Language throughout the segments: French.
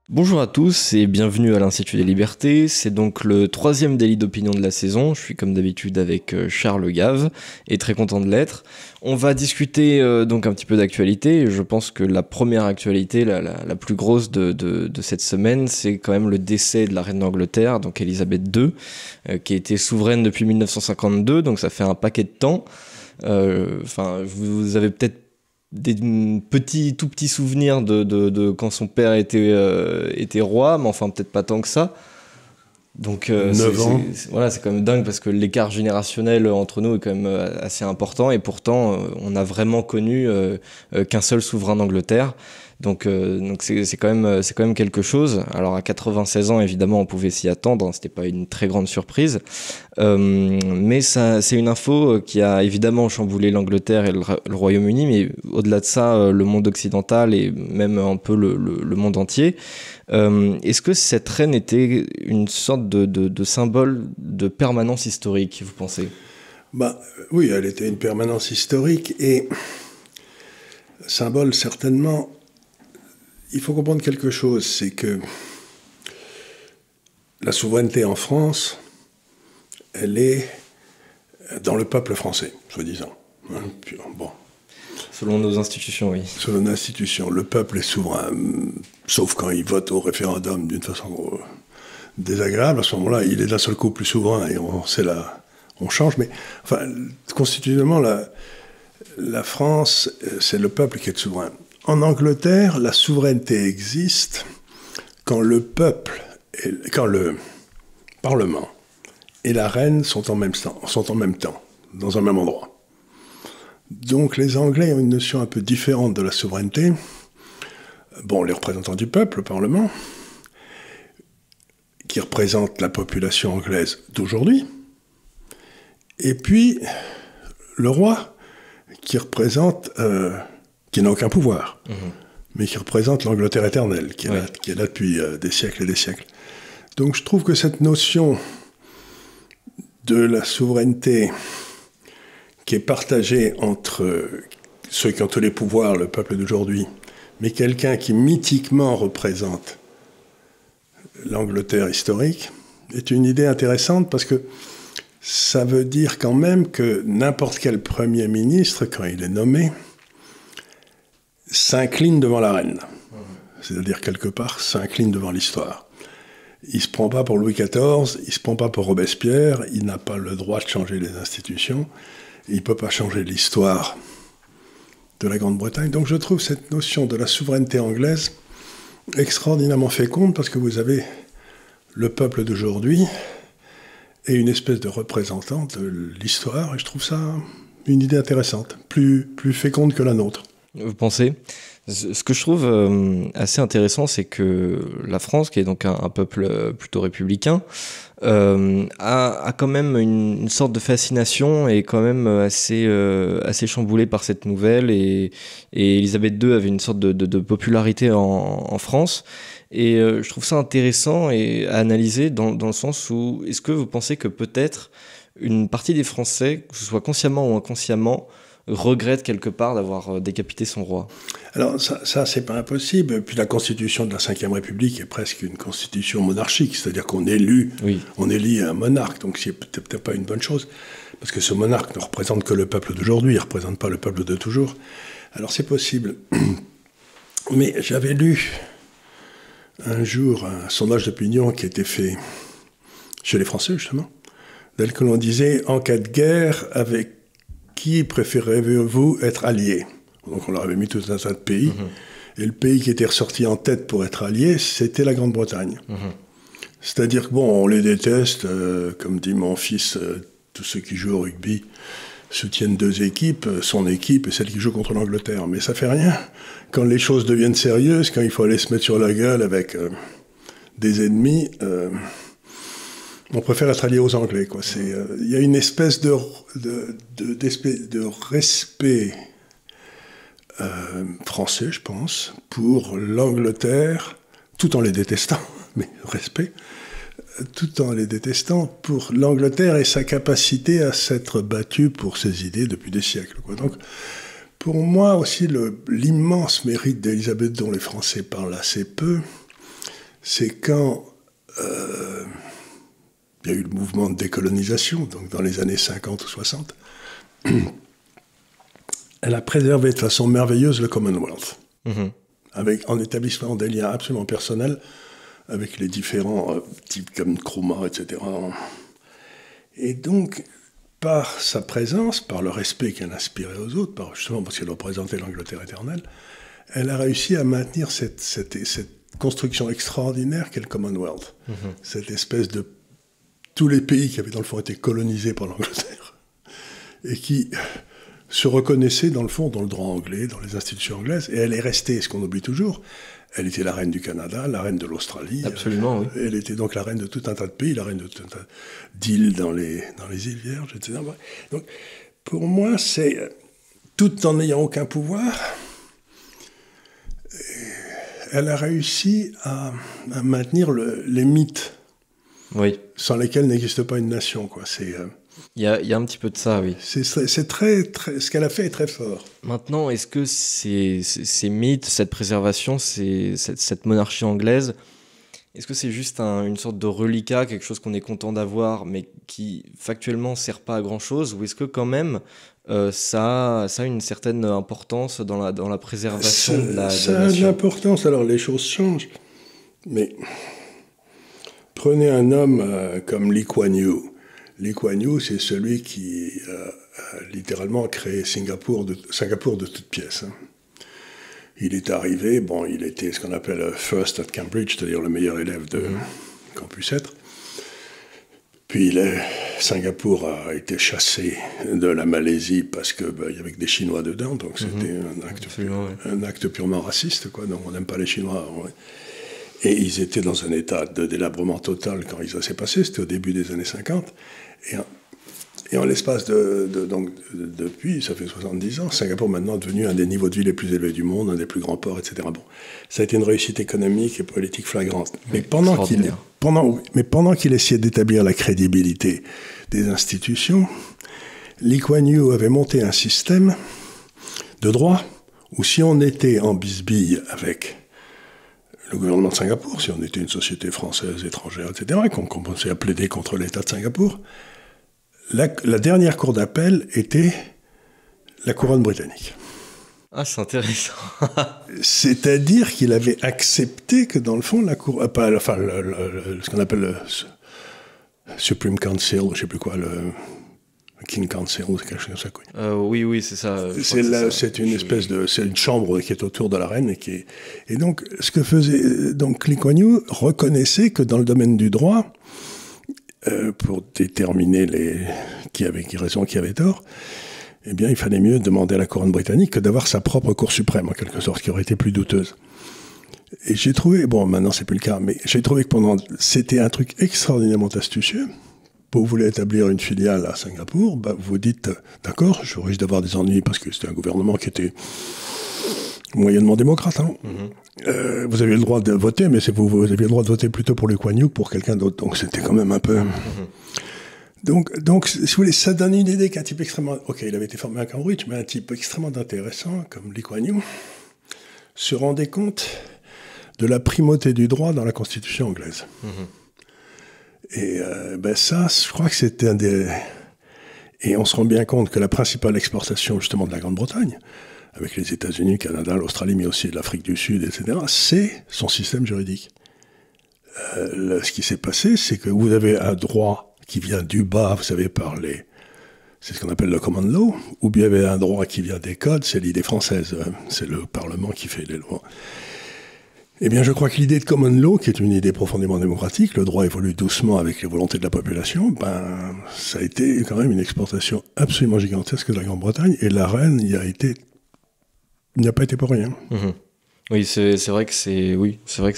Bonjour à tous et bienvenue à l'Institut des Libertés. C'est donc le troisième délit d'opinion de la saison. Je suis comme d'habitude avec Charles Gave et très content de l'être. On va discuter donc un petit peu d'actualité. Je pense que la première actualité, la plus grosse de cette semaine, c'est quand même le décès de la reine d'Angleterre, donc Elisabeth II, qui a été souveraine depuis 1952, donc ça fait un paquet de temps. Vous avez peut-être des tout petits souvenirs de quand son père était roi, mais enfin peut-être pas tant que ça. Donc 9 ans. voilà, c'est quand même dingue parce que l'écart générationnel entre nous est quand même assez important et pourtant on a vraiment connu qu'un seul souverain d'Angleterre. Donc c'est quand même quelque chose. Alors à 96 ans évidemment on pouvait s'y attendre, hein, c'était pas une très grande surprise. Mais ça c'est une info qui a évidemment chamboulé l'Angleterre et le Royaume-Uni, mais au-delà de ça le monde occidental et même un peu le monde entier. Est-ce que cette reine était une sorte de symbole de permanence historique, vous pensez? Oui, elle était une permanence historique et symbole certainement. Il faut comprendre quelque chose, c'est que la souveraineté en France, elle est dans le peuple français, soi-disant. Bon. Selon nos institutions, oui. Selon l'institution, le peuple est souverain, sauf quand il vote au référendum d'une façon désagréable. À ce moment-là, il est d'un seul coup plus souverain et on change. Mais enfin, constitutionnellement, la France, c'est le peuple qui est souverain. En Angleterre, la souveraineté existe quand le peuple, quand le Parlement et la reine sont en même temps, dans un même endroit. Donc les Anglais ont une notion un peu différente de la souveraineté. Bon, les représentants du peuple, le Parlement, qui représente la population anglaise d'aujourd'hui, et puis le roi, qui représente, qui n'a aucun pouvoir, mais qui représente l'Angleterre éternelle, qui est là depuis des siècles et des siècles. Donc je trouve que cette notion de la souveraineté qui est partagée entre ceux qui ont tous les pouvoirs, le peuple d'aujourd'hui, mais quelqu'un qui mythiquement représente l'Angleterre historique, est une idée intéressante parce que ça veut dire quand même que n'importe quel Premier ministre, quand il est nommé, s'incline devant la reine. C'est-à-dire, quelque part, s'incline devant l'histoire. Il ne se prend pas pour Louis XIV, il ne se prend pas pour Robespierre, il n'a pas le droit de changer les institutions, il ne peut pas changer l'histoire de la Grande-Bretagne. Donc je trouve cette notion de la souveraineté anglaise extraordinairement féconde parce que vous avez le peuple d'aujourd'hui et une espèce de représentant de l'histoire, et je trouve ça une idée intéressante, plus féconde que la nôtre. Vous pensez? Ce que je trouve assez intéressant, c'est que la France, qui est donc un peuple plutôt républicain, a quand même une sorte de fascination et quand même assez chamboulée par cette nouvelle. Et Elisabeth II avait une sorte de popularité en France. Et je trouve ça intéressant et à analyser dans le sens où est-ce que vous pensez que peut-être une partie des Français, que ce soit consciemment ou inconsciemment, regrette quelque part d'avoir décapité son roi? Alors ça c'est pas impossible. Puis la constitution de la Ve République est presque une constitution monarchique, c'est-à-dire qu'on élit un monarque, donc c'est peut-être pas une bonne chose, parce que ce monarque ne représente que le peuple d'aujourd'hui, il ne représente pas le peuple de toujours. Alors c'est possible. Mais j'avais lu un jour un sondage d'opinion qui était fait chez les Français, justement, dans lequel on disait « En cas de guerre, avec qui préférez-vous être allié ?» Donc on leur avait mis tout un tas de pays. Et le pays qui était ressorti en tête pour être allié, c'était la Grande-Bretagne. C'est-à-dire que, bon, on les déteste, comme dit mon fils, tous ceux qui jouent au rugby soutiennent deux équipes, son équipe et celle qui joue contre l'Angleterre. Mais ça fait rien. Quand les choses deviennent sérieuses, quand il faut aller se mettre sur la gueule avec des ennemis, on préfère être allié aux Anglais, quoi. Il y a une espèce de respect français, je pense, pour l'Angleterre, tout en les détestant, mais respect, tout en les détestant pour l'Angleterre et sa capacité à s'être battue pour ses idées depuis des siècles, quoi. Donc, pour moi aussi, l'immense mérite d'Élisabeth dont les Français parlent assez peu, c'est quand il y a eu le mouvement de décolonisation, donc dans les années 50 ou 60, elle a préservé de façon merveilleuse le Commonwealth, en établissant des liens absolument personnels avec les différents types comme Nkrumah, etc. Et donc, par sa présence, par le respect qu'elle inspirait aux autres, justement parce qu'elle représentait l'Angleterre éternelle, elle a réussi à maintenir cette construction extraordinaire qu'est le Commonwealth. Cette espèce de... Tous les pays qui avaient dans le fond été colonisés par l'Angleterre et qui se reconnaissaient dans le fond dans le droit anglais, dans les institutions anglaises. Et elle est restée, ce qu'on oublie toujours, elle était la reine du Canada, la reine de l'Australie. Absolument, oui. Elle était donc la reine de tout un tas de pays, la reine de tout un tas d'îles dans les îles Vierges, etc. Donc, pour moi, c'est, tout en n'ayant aucun pouvoir, elle a réussi à maintenir les mythes, sans lesquels n'existe pas une nation, quoi. Il y a un petit peu de ça, oui. C'est très, ce qu'elle a fait est très fort. Maintenant, est-ce que ces mythes, cette préservation, cette monarchie anglaise, est-ce que c'est juste une sorte de reliquat, quelque chose qu'on est content d'avoir, mais qui factuellement ne sert pas à grand-chose, ou est-ce que quand même ça a une certaine importance dans la préservation de la nation ? Ça a de l'importance, alors les choses changent, mais prenez un homme comme Lee Kuan Yew. Lee Kuan Yew, c'est celui qui littéralement a créé Singapour de toutes pièces. Il est arrivé, il était ce qu'on appelle first at Cambridge, c'est-à-dire le meilleur élève qu'on puisse être. Puis Singapour a été chassé de la Malaisie parce qu'il y avait que des Chinois dedans, donc c'était un acte purement raciste, quoi. Donc on n'aime pas les Chinois. Ouais. Et ils étaient dans un état de délabrement total quand ça s'est passé, c'était au début des années 50. Et en l'espace depuis, ça fait 70 ans, Singapour maintenant est devenu un des niveaux de vie les plus élevés du monde, un des plus grands ports, etc. Bon, ça a été une réussite économique et politique flagrante. Mais pendant qu'il essayait d'établir la crédibilité des institutions, Lee Kuan Yew avait monté un système de droit où si on était en bisbille avec le gouvernement de Singapour, si on était une société française, étrangère, etc., et qu'on commençait à plaider contre l'État de Singapour, la dernière cour d'appel était la couronne britannique. Ah, c'est intéressant. C'est-à-dire qu'il avait accepté que, dans le fond, la cour... ce qu'on appelle le Supreme Council, je ne sais plus quoi, le King Council, c'est quelque chose comme ça. Oui, c'est ça. C'est une espèce de... C'est une chambre qui est autour de la reine et donc, ce que faisait... Donc, Lee Kuan Yew reconnaissait que dans le domaine du droit, pour déterminer qui avait raison, qui avait tort, eh bien, il fallait mieux demander à la couronne britannique que d'avoir sa propre Cour suprême, en quelque sorte, qui aurait été plus douteuse. Et j'ai trouvé, maintenant c'est plus le cas, mais j'ai trouvé que c'était un truc extraordinairement astucieux. Vous voulez établir une filiale à Singapour, vous dites, d'accord, je risque d'avoir des ennuis parce que c'était un gouvernement qui était moyennement démocrate. Hein. Vous aviez le droit de voter, mais vous aviez le droit de voter plutôt pour le Kuan Yew que pour quelqu'un d'autre. Donc c'était quand même un peu... Donc, si vous voulez, ça donne une idée qu'un type extrêmement... Ok, il avait été formé à Cambridge, mais un type extrêmement intéressant, comme Lee Kuan Yew, se rendait compte de la primauté du droit dans la Constitution anglaise. Et ça, je crois que c'était un des... Et on se rend bien compte que la principale exportation, justement, de la Grande-Bretagne, avec les États-Unis, le Canada, l'Australie, mais aussi l'Afrique du Sud, etc., c'est son système juridique. Ce qui s'est passé, c'est que vous avez un droit qui vient du bas, vous savez, c'est ce qu'on appelle le common law, ou bien il y avait un droit qui vient des codes, c'est l'idée française, c'est le Parlement qui fait les lois. Eh bien, je crois que l'idée de common law, qui est une idée profondément démocratique, le droit évolue doucement avec les volontés de la population, ça a été quand même une exportation absolument gigantesque de la Grande-Bretagne, et la reine n'y a pas été pour rien. Oui, c'est vrai que c'est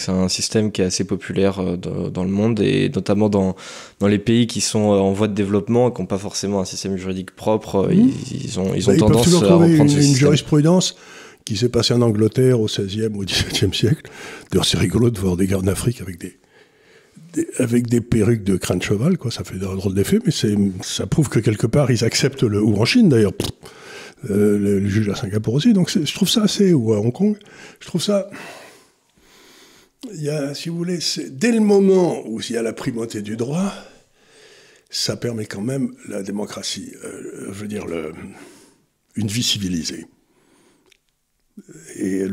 un système qui est assez populaire dans le monde, et notamment dans les pays qui sont en voie de développement et qui n'ont pas forcément un système juridique propre. Ils ont tendance à reprendre ce système. Une jurisprudence qui s'est passée en Angleterre au XVIe ou au XVIIe siècle. D'ailleurs, c'est rigolo de voir des gars en Afrique avec des perruques de crâne de cheval, quoi. Ça fait un drôle d'effet, mais ça prouve que quelque part ils acceptent ou en Chine d'ailleurs. Le juge à Singapour aussi, donc je trouve ça assez, ou à Hong Kong, je trouve ça Si vous voulez, dès le moment où il y a la primauté du droit, ça permet quand même la démocratie, je veux dire, une vie civilisée. Et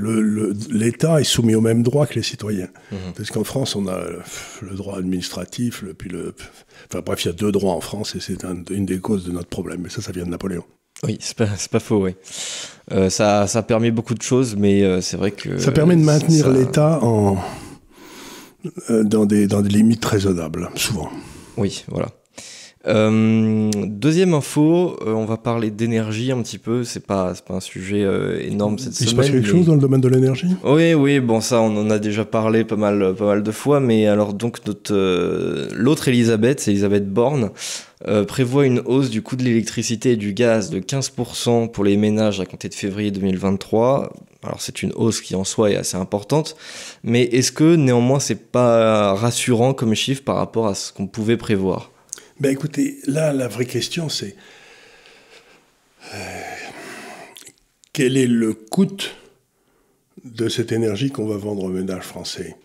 l'État est soumis au même droit que les citoyens. Parce qu'en France, on a le droit administratif, enfin bref, il y a 2 droits en France, et c'est une des causes de notre problème. Mais ça vient de Napoléon. Oui, c'est pas faux, oui. Ça permet beaucoup de choses, mais c'est vrai que... Ça permet de maintenir l'État dans des limites raisonnables, souvent. Oui, voilà. Deuxième info, on va parler d'énergie un petit peu. C'est pas un sujet énorme cette semaine. Il se passe quelque chose dans le domaine de l'énergie ? Oui, bon ça on en a déjà parlé pas mal de fois, mais alors donc l'autre Elisabeth Borne, prévoit une hausse du coût de l'électricité et du gaz de 15% pour les ménages à compter de février 2023. Alors c'est une hausse qui en soi est assez importante, mais est-ce que néanmoins c'est pas rassurant comme chiffre par rapport à ce qu'on pouvait prévoir ? Ben écoutez, là, la vraie question, c'est quel est le coût de cette énergie qu'on va vendre aux ménages français ?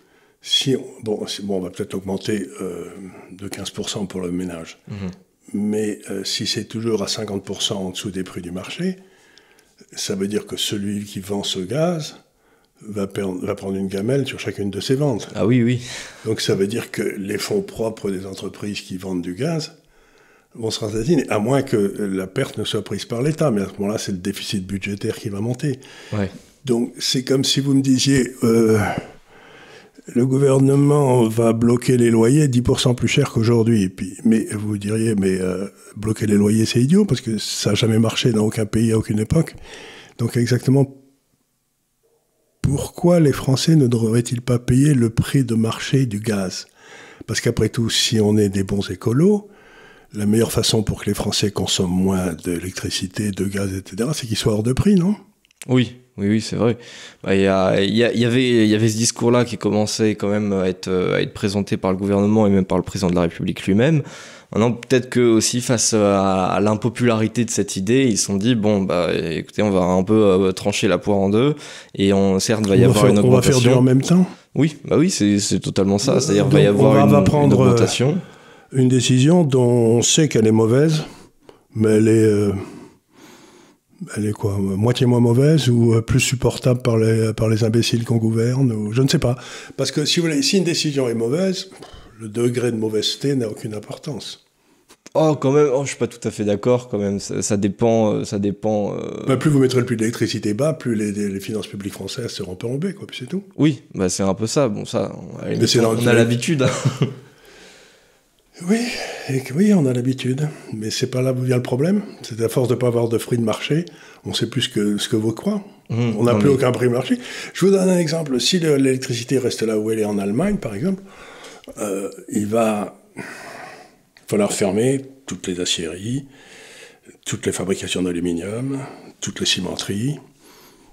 On va peut-être augmenter de 15% pour le ménage, mais si c'est toujours à 50% en dessous des prix du marché, ça veut dire que celui qui vend ce gaz va prendre une gamelle sur chacune de ses ventes. Ah oui. Donc ça veut dire que les fonds propres des entreprises qui vendent du gaz vont se ratatiner, à moins que la perte ne soit prise par l'État. Mais à ce moment-là, c'est le déficit budgétaire qui va monter. Ouais. Donc c'est comme si vous me disiez, le gouvernement va bloquer les loyers 10% plus cher qu'aujourd'hui. Mais vous diriez, bloquer les loyers, c'est idiot, parce que ça n'a jamais marché dans aucun pays à aucune époque. Donc exactement, pourquoi les Français ne devraient-ils pas payer le prix de marché du gaz ? Parce qu'après tout, si on est des bons écolos, la meilleure façon pour que les Français consomment moins d'électricité, de gaz, etc., c'est qu'ils soient hors de prix, non ? Oui, c'est vrai. Il y avait ce discours-là qui commençait quand même à être présenté par le gouvernement et même par le président de la République lui-même. Maintenant, peut-être que aussi face à l'impopularité de cette idée, ils se sont dit écoutez, on va un peu trancher la poire en deux, et certes, va y avoir une augmentation. On va faire deux en même temps. Oui, c'est totalement ça. C'est-à-dire va y avoir une augmentation. Une décision dont on sait qu'elle est mauvaise, mais elle est quoi, moitié moins mauvaise ou plus supportable par les imbéciles qu'on gouverne, ou je ne sais pas. Parce que si une décision est mauvaise, le degré de mauvaiseté n'a aucune importance. Oh, quand même, je suis pas tout à fait d'accord, quand même. Ça dépend. Plus vous mettrez le prix de l'électricité bas, plus les finances publiques françaises seront plombées, quoi, puis c'est tout. Oui, c'est un peu ça. Bon, ça, on a l'habitude. Oui, on a l'habitude. Mais c'est pas là où vient le problème. C'est à force de pas avoir de prix de marché, on sait plus ce que vaut quoi. On n'a plus aucun prix de marché. Je vous donne un exemple. Si l'électricité reste là où elle est en Allemagne, par exemple, il va falloir fermer toutes les aciéries, toutes les fabrications d'aluminium, toutes les cimenteries.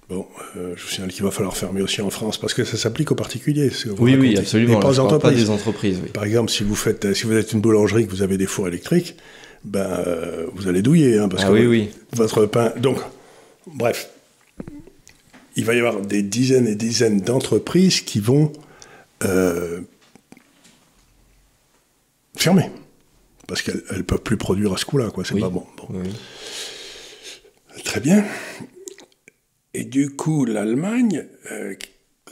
Bon, je vous signale qu'il va falloir fermer aussi en France, parce que ça s'applique aux particuliers. Oui, absolument. Pas aux entreprises. Pas des entreprises. Oui. Par exemple, si vous êtes une boulangerie, que vous avez des fours électriques, vous allez douiller, parce que votre pain. Donc, bref, il va y avoir des dizaines et dizaines d'entreprises qui vont fermer, parce qu'elles ne peuvent plus produire à ce coup-là, quoi. C'est pas bon. Oui. Très bien. Et du coup, l'Allemagne,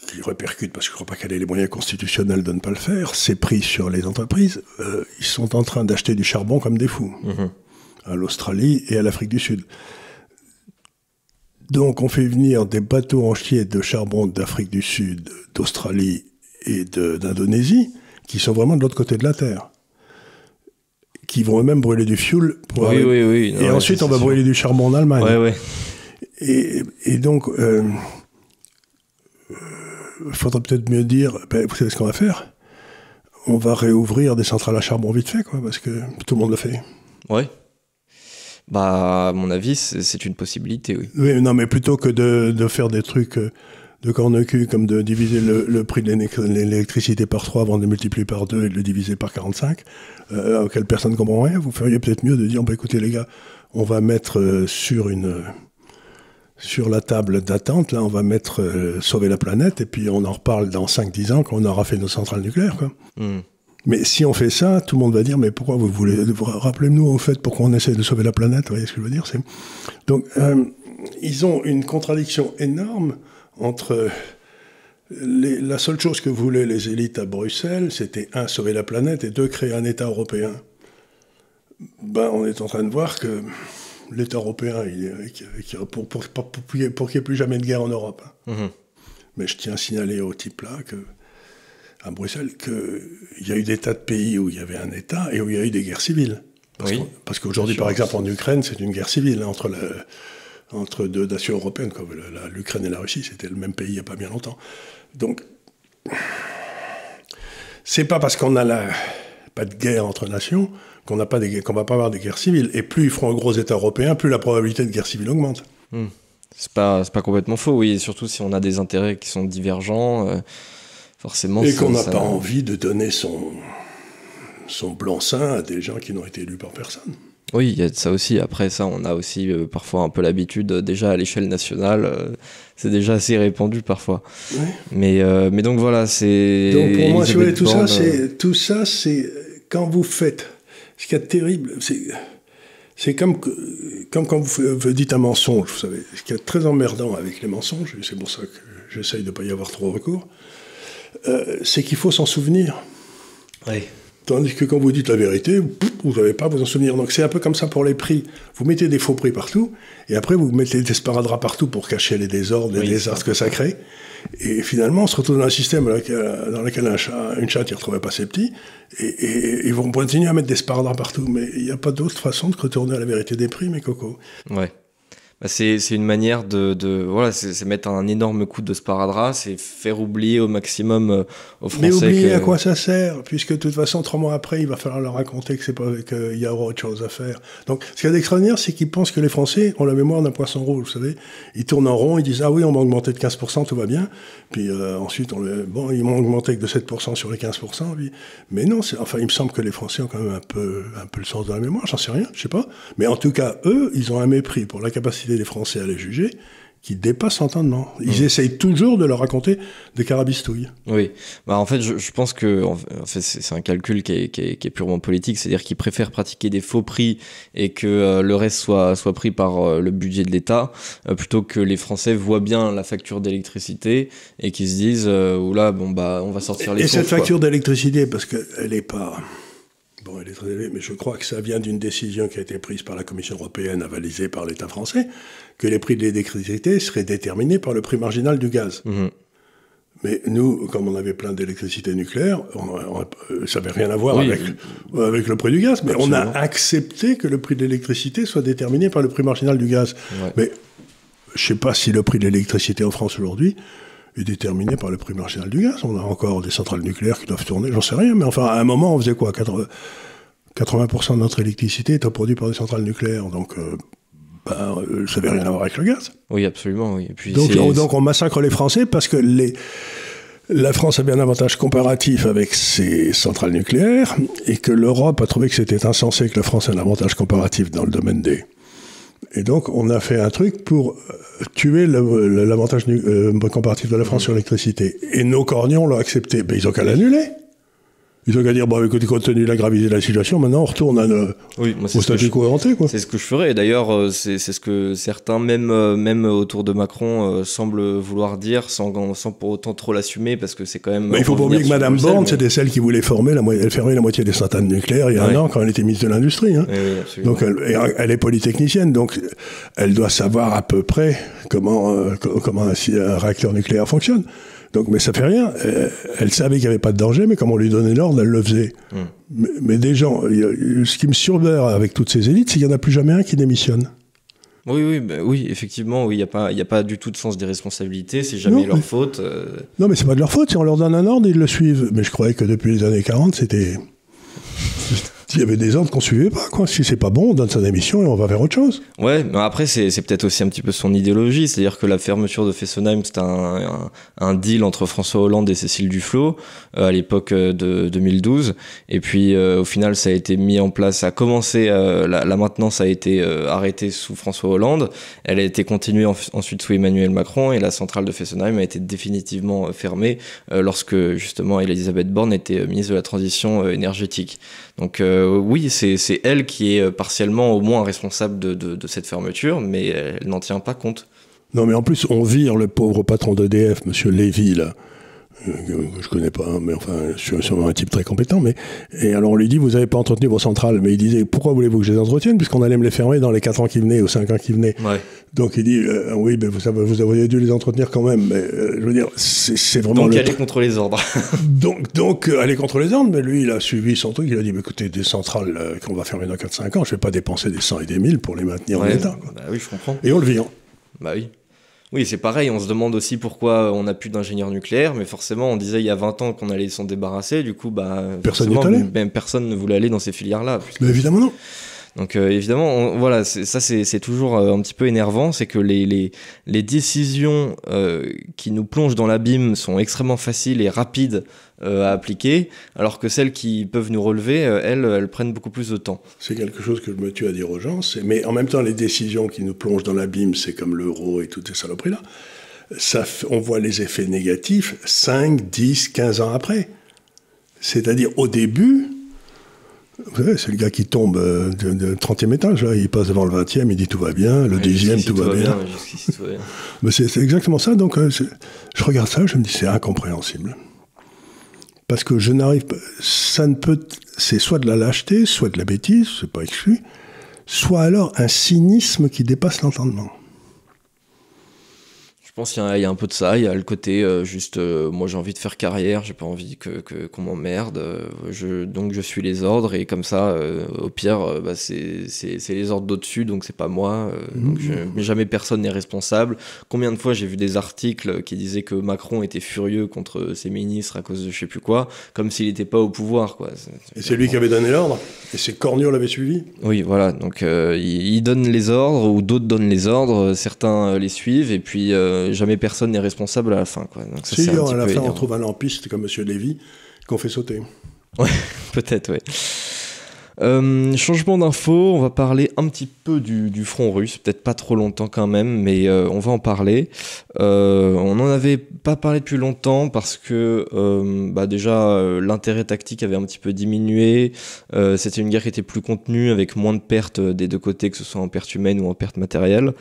qui répercute, parce que je ne crois pas qu'elle ait les moyens constitutionnels de ne pas le faire, ses prix sur les entreprises, ils sont en train d'acheter du charbon comme des fous, à l'Australie et à l'Afrique du Sud. Donc on fait venir des bateaux en chier de charbon d'Afrique du Sud, d'Australie et d'Indonésie, qui sont vraiment de l'autre côté de la Terre, qui vont eux-mêmes brûler du fioul. Oui. Et ensuite, on va brûler du charbon en Allemagne. Oui. Et donc, il faudrait peut-être mieux dire, vous savez ce qu'on va faire ? On va réouvrir des centrales à charbon vite fait, quoi, parce que tout le monde le fait. Oui. À mon avis, c'est une possibilité, oui. Oui, non, mais plutôt que de faire des trucs de corne-cul, comme de diviser le prix de l'électricité par 3 avant de le multiplier par 2 et de le diviser par 45, auquel personne ne comprend rien, vous feriez peut-être mieux de dire, écoutez les gars, on va mettre sur une sur la table d'attente, là, on va mettre sauver la planète, et puis on en reparle dans 5-10 ans quand on aura fait nos centrales nucléaires, quoi. Mais si on fait ça, tout le monde va dire, mais pourquoi vous voulez... Rappelez-nous, en fait, pourquoi on essaie de sauver la planète, vous voyez ce que je veux dire? Donc, ils ont une contradiction énorme entre... La seule chose que voulaient les élites à Bruxelles, c'était, 1, sauver la planète, et 2, créer un État européen. Ben, on est en train de voir que l'État européen, pour qu'il n'y ait plus jamais de guerre en Europe. Mais je tiens à signaler au type là, à Bruxelles, qu'il y a eu des tas de pays où il y avait un État et où il y a eu des guerres civiles. Parce qu'aujourd'hui, par exemple, en Ukraine, c'est une guerre civile entre deux nations européennes, comme l'Ukraine et la Russie, c'était le même pays il n'y a pas bien longtemps. Donc, c'est pas parce qu'on n'a pas de guerre entre nations qu'on va pas avoir des guerres civiles. Et plus ils feront un gros État européen, plus la probabilité de guerre civile augmente. C'est pas complètement faux, oui. Et surtout si on a des intérêts qui sont divergents, forcément... Et qu'on n'a pas envie de donner son blanc-seing à des gens qui n'ont été élus par personne. Oui, il y a de ça aussi. Après ça, on a aussi parfois un peu l'habitude, déjà à l'échelle nationale, c'est déjà assez répandu parfois. Mais donc voilà, c'est... Donc pour moi, si vous voulez, tout ça, c'est quand vous faites... Ce qui est terrible, c'est comme quand vous dites un mensonge, vous savez. Ce qui est très emmerdant avec les mensonges, et c'est pour ça que j'essaye de ne pas y avoir trop recours, c'est qu'il faut s'en souvenir. Tandis que quand vous dites la vérité, vous n'avez pas à vous en souvenir. Donc c'est un peu comme ça pour les prix. Vous mettez des faux prix partout, et après vous mettez des sparadraps partout pour cacher les désordres, les désastres que ça crée. Et finalement, on se retrouve dans un système dans lequel une chatte ne retrouvait pas ses petits, et ils vont continuer à mettre des sparadraps partout. Mais il n'y a pas d'autre façon de retourner à la vérité des prix, mes cocos. Ouais. C'est une manière voilà, c'est mettre un énorme coup de sparadrap, c'est faire oublier au maximum aux Français. Mais oublier à quoi ça sert, puisque de toute façon 3 mois après il va falloir leur raconter qu'il y aura autre chose à faire. Donc ce qui est extraordinaire, c'est qu'ils pensent que les Français ont la mémoire d'un poisson rouge, vous savez. Ils tournent en rond, ils disent ah oui on va augmenter de 15%, tout va bien. Puis ensuite ils m'ont augmenté que de 7% sur les 15%. Puis... Mais non, il me semble que les Français ont quand même un peu le sens de la mémoire, j'en sais rien, je sais pas. Mais en tout cas eux, ils ont un mépris pour la capacité des Français à les juger, qui dépassent l'entendement. Ils essayent toujours de leur raconter des carabistouilles. Oui, en fait, je pense que c'est un calcul qui est purement politique, c'est-à-dire qu'ils préfèrent pratiquer des faux prix et que le reste soit pris par le budget de l'État, plutôt que les Français voient bien la facture d'électricité et qu'ils se disent oula, on va sortir les cette facture d'électricité, parce qu'elle n'est pas... Bon, elle est très élevée, mais je crois que ça vient d'une décision qui a été prise par la Commission européenne, avalisée par l'État français, que les prix de l'électricité seraient déterminés par le prix marginal du gaz. Mais nous, comme on avait plein d'électricité nucléaire, ça n'avait rien à voir avec le prix du gaz, mais on a accepté que le prix de l'électricité soit déterminé par le prix marginal du gaz. Mais je ne sais pas si le prix de l'électricité en France aujourd'hui est déterminé par le prix marginal du gaz. On a encore des centrales nucléaires qui doivent tourner, j'en sais rien, mais enfin, à un moment, on faisait quoi 80% de notre électricité était produite par des centrales nucléaires, donc ça n'avait rien à voir avec le gaz. Oui, absolument. Oui. Et puis donc on massacre les Français parce que la France avait un avantage comparatif avec ses centrales nucléaires, et que l'Europe a trouvé que c'était insensé que la France ait un avantage comparatif dans le domaine des... Et donc, on a fait un truc pour tuer l'avantage comparatif de la France sur l'électricité. Et nos corgnons l'ont accepté. Ben, ils ont qu'à l'annuler. Ils ont qu'à dire, écoutez, compte tenu de la gravité de la situation, maintenant on retourne au statu quo ante, quoi. C'est ce que je ferais. Et d'ailleurs, c'est ce que certains, même autour de Macron, semblent vouloir dire, sans pour autant trop l'assumer, parce que c'est quand même... il faut pas oublier que Mme Borne, c'était celle qui voulait fermer la moitié des centrales nucléaires il y a un an, quand elle était ministre de l'Industrie. Hein. Oui, donc elle est polytechnicienne, donc elle doit savoir à peu près comment un réacteur nucléaire fonctionne. Donc, mais ça fait rien. Elle savait qu'il n'y avait pas de danger, mais comme on lui donnait l'ordre, elle le faisait. Mais des gens... Ce qui me surveille avec toutes ces élites, c'est qu'il n'y en a plus jamais un qui démissionne. Oui, effectivement, il n'y a pas du tout de sens des responsabilités, c'est jamais leur faute. Non, mais c'est pas de leur faute, si on leur donne un ordre, ils le suivent. Mais je croyais que depuis les années 40, c'était Il y avait des ordres qu'on suivait pas, quoi. Si c'est pas bon, on donne sa démission et on va vers autre chose. Ouais, mais après, c'est peut-être aussi un petit peu son idéologie. C'est-à-dire que la fermeture de Fessenheim, c'était un deal entre François Hollande et Cécile Duflot, à l'époque de 2012. Et puis, au final, ça a été mis en place, ça a commencé, la maintenance a été arrêtée sous François Hollande. Elle a été continuée ensuite sous Emmanuel Macron, et la centrale de Fessenheim a été définitivement fermée lorsque, justement, Elisabeth Borne était ministre de la Transition énergétique. Donc oui, c'est elle qui est partiellement au moins responsable de cette fermeture, mais elle n'en tient pas compte. Non, mais en plus, on vire le pauvre patron d'EDF, M. Lévy, là, que je connais pas, mais enfin, je suis sûrement un type très compétent, et alors on lui dit, vous n'avez pas entretenu vos centrales, mais il disait, pourquoi voulez-vous que je les entretienne, puisqu'on allait me les fermer dans les 4 ans qui venaient, ou 5 ans qui venaient. Ouais. Donc il dit, oui, mais vous auriez dû les entretenir quand même, mais je veux dire, c'est vraiment... Donc aller contre les ordres. donc aller contre les ordres, mais lui, il a suivi son truc, il a dit, écoutez, des centrales qu'on va fermer dans 4-5 ans, je ne vais pas dépenser des 100 et des 1000 pour les maintenir en état. Quoi. Bah oui, je comprends. Et on le vire. Bah oui. Oui, c'est pareil, on se demande aussi pourquoi on n'a plus d'ingénieurs nucléaires, mais forcément, on disait il y a 20 ans qu'on allait s'en débarrasser, du coup, personne ne voulait aller dans ces filières-là. Mais évidemment non. Donc évidemment, voilà, c'est toujours un petit peu énervant, c'est que les décisions qui nous plongent dans l'abîme sont extrêmement faciles et rapides à appliquer, alors que celles qui peuvent nous relever, elles prennent beaucoup plus de temps. C'est quelque chose que je me tue à dire aux gens, mais en même temps, les décisions qui nous plongent dans l'abîme, c'est comme l'euro et toutes ces saloperies-là, on voit les effets négatifs 5, 10, 15 ans après. C'est-à-dire, au début... Vous savez, c'est le gars qui tombe de 30e étage, là, il passe devant le 20e, il dit tout va bien, le 10e, tout va bien. Jusqu'ici, tout va bien. Mais c'est exactement ça, donc je regarde ça, je me dis c'est incompréhensible. Parce que je n'arrive pas, c'est soit de la lâcheté, soit de la bêtise, c'est pas exclu, soit alors un cynisme qui dépasse l'entendement. Je pense qu'il y a un peu de ça, il y a le côté moi j'ai envie de faire carrière, j'ai pas envie qu'on m'emmerde, donc je suis les ordres, et comme ça au pire c'est les ordres d'au-dessus, donc c'est pas moi, donc jamais personne n'est responsable. Combien de fois j'ai vu des articles qui disaient que Macron était furieux contre ses ministres à cause de je sais plus quoi, comme s'il était pas au pouvoir, quoi. Et c'est lui qui avait donné l'ordre, et ses corneaux l'avaient suivi. Oui, voilà, donc il donne les ordres, ou d'autres donnent les ordres, certains les suivent, et puis jamais personne n'est responsable à la fin, quoi. Donc ça, si, à la fin, on trouve un lampiste comme M. Lévy qu'on fait sauter. Ouais, peut-être, ouais. Changement d'info, on va parler un petit peu du front russe, peut-être pas trop longtemps quand même, mais on va en parler. On n'en avait pas parlé depuis longtemps parce que déjà l'intérêt tactique avait un petit peu diminué, c'était une guerre qui était plus contenue avec moins de pertes des deux côtés, que ce soit en pertes humaines ou en pertes matérielles.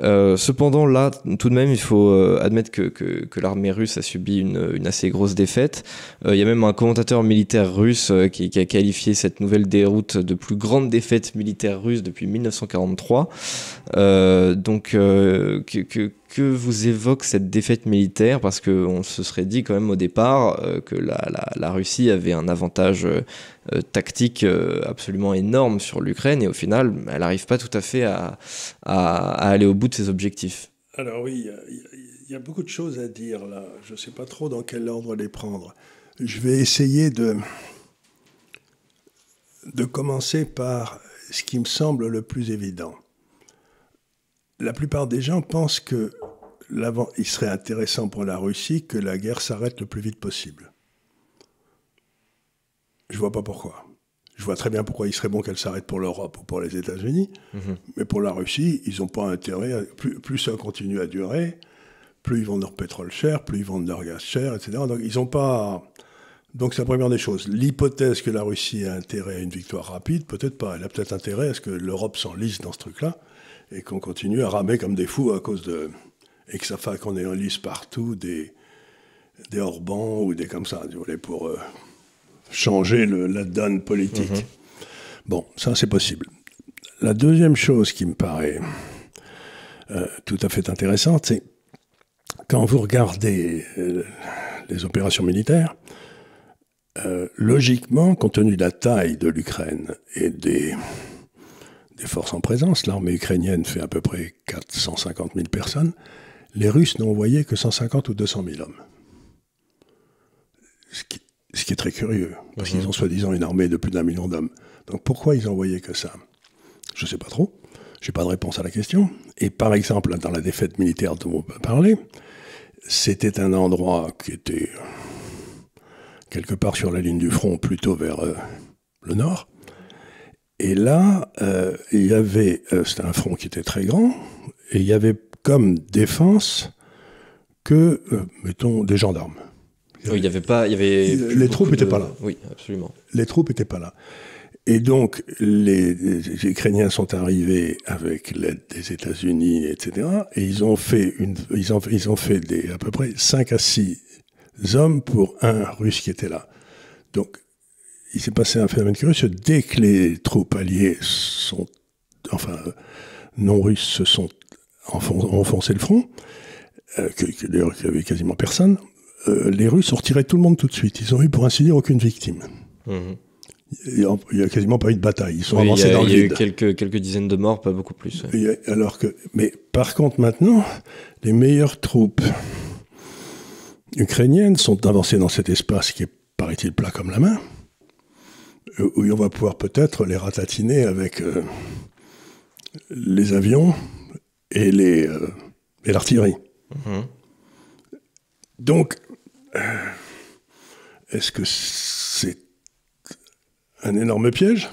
Cependant là, tout de même, il faut admettre que l'armée russe a subi une assez grosse défaite. Il y a même un commentateur militaire russe qui a qualifié cette nouvelle déroute de plus grande défaite militaire russe depuis 1943. Que vous évoque cette défaite militaire, parce qu'on se serait dit quand même au départ que la Russie avait un avantage tactique absolument énorme sur l'Ukraine, et au final elle n'arrive pas tout à fait à aller au bout de ses objectifs. Alors oui, il y a beaucoup de choses à dire là, je ne sais pas trop dans quel ordre les prendre. Je vais essayer de commencer par ce qui me semble le plus évident. La plupart des gens pensent que il serait intéressant pour la Russie que la guerre s'arrête le plus vite possible. Je ne vois pas pourquoi. Je vois très bien pourquoi il serait bon qu'elle s'arrête pour l'Europe ou pour les États-Unis, mais pour la Russie, ils n'ont pas intérêt. Plus ça continue à durer, plus ils vendent leur pétrole cher, plus ils vendent leur gaz cher, etc. Donc ils n'ont pas... Donc c'est la première des choses. L'hypothèse que la Russie a intérêt à une victoire rapide, peut-être pas. Elle a peut-être intérêt à ce que l'Europe s'enlise dans ce truc-là et qu'on continue à ramer comme des fous à cause de... et que ça fasse qu'on ait en lice partout des Orbán ou des comme ça, si vous voulez, pour changer la donne politique. Bon, ça c'est possible. La deuxième chose qui me paraît tout à fait intéressante, c'est quand vous regardez les opérations militaires, logiquement, compte tenu de la taille de l'Ukraine et des forces en présence, l'armée ukrainienne fait à peu près 450 000 personnes, les Russes n'ont envoyé que 150 ou 200 000 hommes. Ce qui est très curieux, parce qu'ils ont soi-disant une armée de plus d'1 million d'hommes. Donc pourquoi ils envoyaient que ça? Je ne sais pas trop. Je n'ai pas de réponse à la question. Et par exemple, dans la défaite militaire dont on peut parler, c'était un endroit qui était quelque part sur la ligne du front, plutôt vers le nord. Et là, il y avait, c'était un front qui était très grand, et il y avait comme défense que, mettons, des gendarmes. Oui, il y avait pas, il y avait les troupes n'étaient pas là. Oui, absolument. Les troupes n'étaient pas là. Et donc, les Ukrainiens sont arrivés avec l'aide des États-Unis, etc. Et ils ont fait à peu près 5 à 6 hommes pour un Russe qui était là. Donc, il s'est passé un phénomène curieux. Dès que les troupes alliées non russes se sont enfoncé le front, d'ailleurs, il n'y avait quasiment personne, les Russes ont retiré tout le monde tout de suite. Ils n'ont eu, pour ainsi dire, aucune victime. Il n'y a quasiment pas eu de bataille. Ils sont avancés dans le vide. Il y a eu quelques dizaines de morts, pas beaucoup plus. Ouais. Mais par contre, maintenant, les meilleures troupes ukrainiennes sont avancées dans cet espace qui est, paraît-il, plat comme la main, où on va pouvoir peut-être les ratatiner avec les avions et l'artillerie. Donc, est-ce que c'est un énorme piège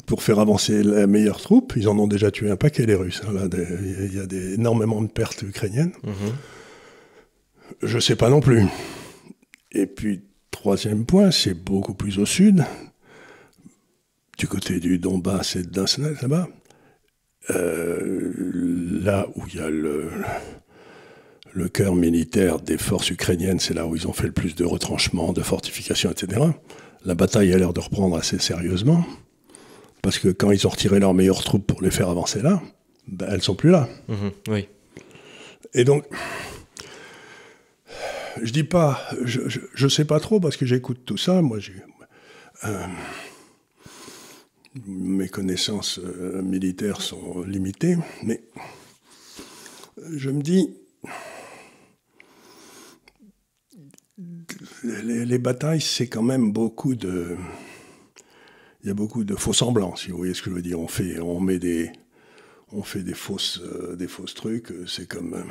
pour faire avancer la meilleure troupe? Ils en ont déjà tué un paquet, les Russes. Hein, il y a énormément de pertes ukrainiennes. Je ne sais pas non plus. Et puis, troisième point, c'est beaucoup plus au sud, du côté du Donbass et de Donetsk, là-bas, là où il y a le cœur militaire des forces ukrainiennes, c'est là où ils ont fait le plus de retranchements, de fortifications, etc. La bataille a l'air de reprendre assez sérieusement, parce que quand ils ont retiré leurs meilleures troupes pour les faire avancer là, ben, elles sont plus là. Oui. Et donc, je dis pas, je sais pas trop, parce que j'écoute tout ça. Moi, mes connaissances militaires sont limitées, mais je me dis, les batailles, c'est quand même beaucoup de... Il y a beaucoup de faux semblants, si vous voyez ce que je veux dire. On fait des fausses trucs. C'est comme